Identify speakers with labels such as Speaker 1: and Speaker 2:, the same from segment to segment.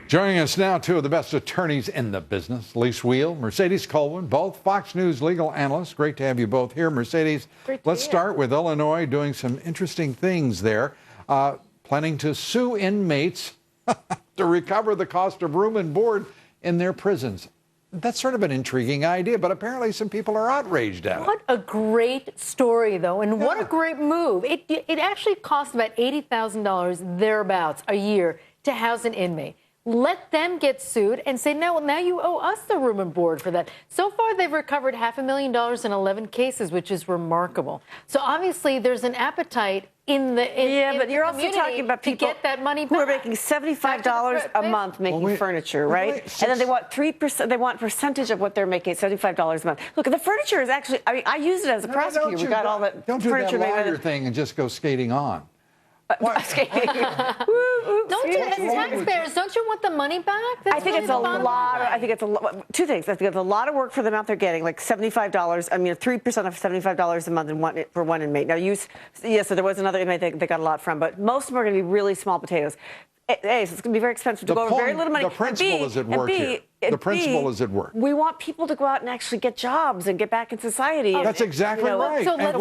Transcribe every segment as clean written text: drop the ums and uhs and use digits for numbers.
Speaker 1: Joining us now, two of the best attorneys in the business, Lise Wheel, Mercedes Colvin, both Fox News legal analysts. Great to have you both here. Mercedes, let's start with Illinois doing some interesting things there, planning to sue inmates to recover the cost of room and board in their prisons. That's sort of an intriguing idea, but apparently some people are outraged at it.
Speaker 2: What a great story, though, and what a great move. It actually costs about $80,000 thereabouts a year to house an inmate. Let them get sued and say, no, now you owe us the room and board for that. So far, they've recovered $500,000 in 11 cases, which is remarkable. So obviously, there's an appetite in the
Speaker 3: but you're also talking about people
Speaker 2: to get that money back.
Speaker 3: Who are making $75 a month making furniture, right? And then they want 3%. They want percentage of what they're making, $75 a month. Look, the furniture is actually. I mean, I use it as a prosecutor. We got all that
Speaker 1: don't do
Speaker 3: furniture
Speaker 1: that lawyer thing and just go skating on.
Speaker 3: Skating.
Speaker 2: Don't you, as taxpayers, don't you want the money back?
Speaker 3: I think it's a lot. I think it's a lot. Two things. I think it's a lot of work for them out there getting like $75. I mean, 3% of $75 a month for one inmate. Now, so there was another inmate they got a lot from, but most of them are going to be really small potatoes. A, so it's going to be very expensive to go over very little money.
Speaker 1: The principle is at work here. The principle is at work.
Speaker 3: We want people to go out and actually get jobs and get back in society.
Speaker 1: That's exactly right.
Speaker 2: So and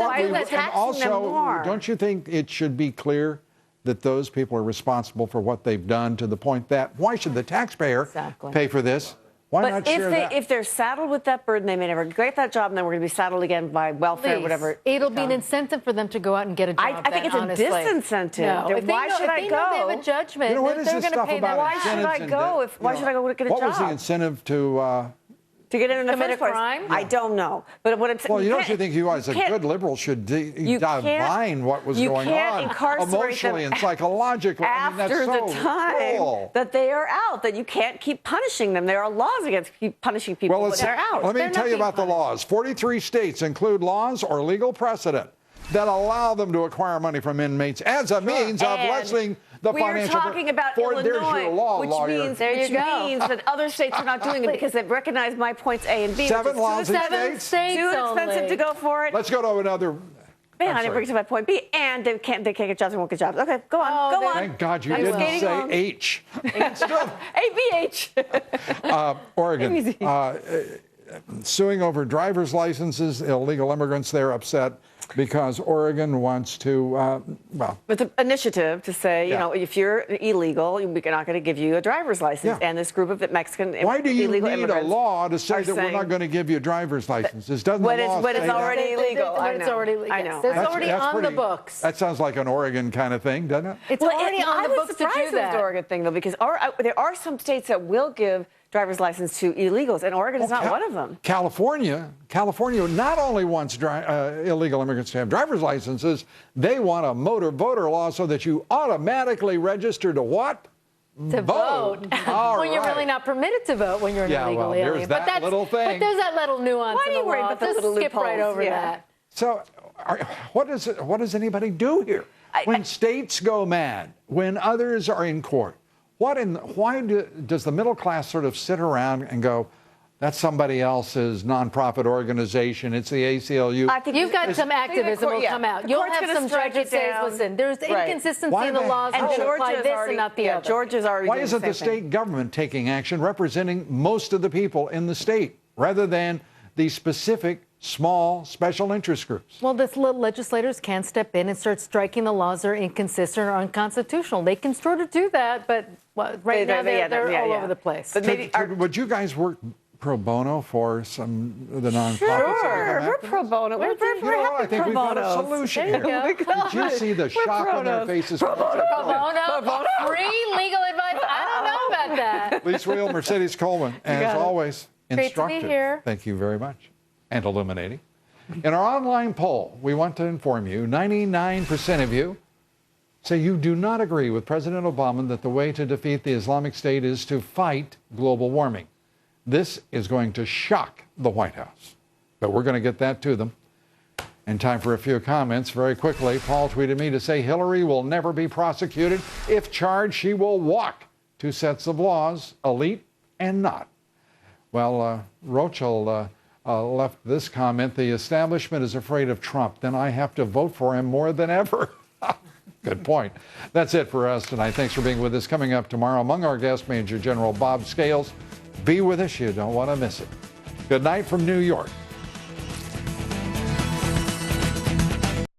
Speaker 1: also, don't you think it should be clear that those people are responsible for what they've done, to the point that why should the taxpayer pay for this? Why not share that?
Speaker 3: If they're saddled with that burden, they may never get that job, and then we're going to be saddled again by welfare, whatever.
Speaker 2: It'll be an incentive for them to go out and get a job.
Speaker 3: I think it's a disincentive. No.
Speaker 2: Why should I go? They have a judgment.
Speaker 1: You know, what is this stuff about
Speaker 3: why should I go? Why should I go get a job?
Speaker 1: What was the incentive to
Speaker 3: get in the first place?
Speaker 2: Crime?
Speaker 3: I don't know. But what I'm saying,
Speaker 1: well, don't you think you as a good liberal should divine what was going on emotionally and psychologically?
Speaker 3: After the time that they are out, that you can't keep punishing them. There are laws against keep punishing people when they're out.
Speaker 1: Let me tell you about the laws. 43 states include laws or legal precedent that allow them to acquire money from inmates as a means of lessening the financial.
Speaker 3: We're talking about Illinois, which means that other states are not doing it because they've recognized my points A and B.
Speaker 1: 7 laws in states.
Speaker 3: Too expensive to go for it.
Speaker 1: Let's go to another.
Speaker 3: I didn't bring to my point B, and they can't get jobs and won't get jobs. Okay, go on, go on.
Speaker 1: Thank God you didn't say H.
Speaker 3: ABH.
Speaker 1: Oregon. Suing over driver's licenses, illegal immigrants, they're upset because Oregon wants to,
Speaker 3: It's an initiative to say, you know, if you're illegal, we're not going to give you a driver's license. And this group of Mexican illegal immigrants.
Speaker 1: Why do you need a law to say that we're not going to give you driver's licenses? Doesn't the law
Speaker 3: when it's already illegal?
Speaker 2: When it's already legal. I know. It's already on the books.
Speaker 1: That sounds like an Oregon kind of thing, doesn't it?
Speaker 2: It's already on the books to do that.
Speaker 3: I was surprised it was an Oregon thing, though, because there are some states that will give driver's license to illegals, and Oregon is not one of them.
Speaker 1: California not only wants illegal immigrants to have driver's licenses, they want a motor voter law so that you automatically register to what?
Speaker 2: To vote. Well, you're really not permitted to vote when you're an illegal alien.
Speaker 1: There's that little thing.
Speaker 2: But there's that little nuance in the law.
Speaker 3: Why are you worried
Speaker 2: skip right over that.
Speaker 1: So what does anybody do here? When states go mad, when others are in court, why does the middle class sort of sit around and go, that's somebody else's nonprofit organization, it's the ACLU?
Speaker 2: I think you've got some activism will come out. You'll have some judges say, listen, there's inconsistency in the laws, and apply this and not the other.
Speaker 3: Georgia's already
Speaker 1: Why isn't the state government taking action representing most of the people in the state rather than the specific small special interest groups?
Speaker 2: Well, the legislators can step in and start striking the laws that are inconsistent or unconstitutional. They can sort of do that, but right now they're all over the place.
Speaker 1: But maybe would you guys work pro bono for some of the nonprofits?
Speaker 3: Sure, we're pro bono. We're
Speaker 1: I think we've got a solution here. Did you see the shock on their faces?
Speaker 2: Pro bono? Free legal advice? I don't know about that.
Speaker 1: Lise Wheel, Mercedes Colvin, as always, instructive.
Speaker 2: Great to be here.
Speaker 1: Thank you very much. And illuminating. In our online poll, we want to inform you, 99% of you say you do not agree with President Obama that the way to defeat the Islamic State is to fight global warming. This is going to shock the White House, but we're going to get that to them. And time for a few comments. Very quickly, Paul tweeted me to say Hillary will never be prosecuted. If charged, she will walk 2 sets of laws, elite and not. Well, Rochelle left this comment: the establishment is afraid of Trump, then I have to vote for him more than ever. Good point. That's it for us tonight. Thanks for being with us. Coming up tomorrow, among our guests, Major General Bob Scales. Be with us. You don't want to miss it. Good night from New York.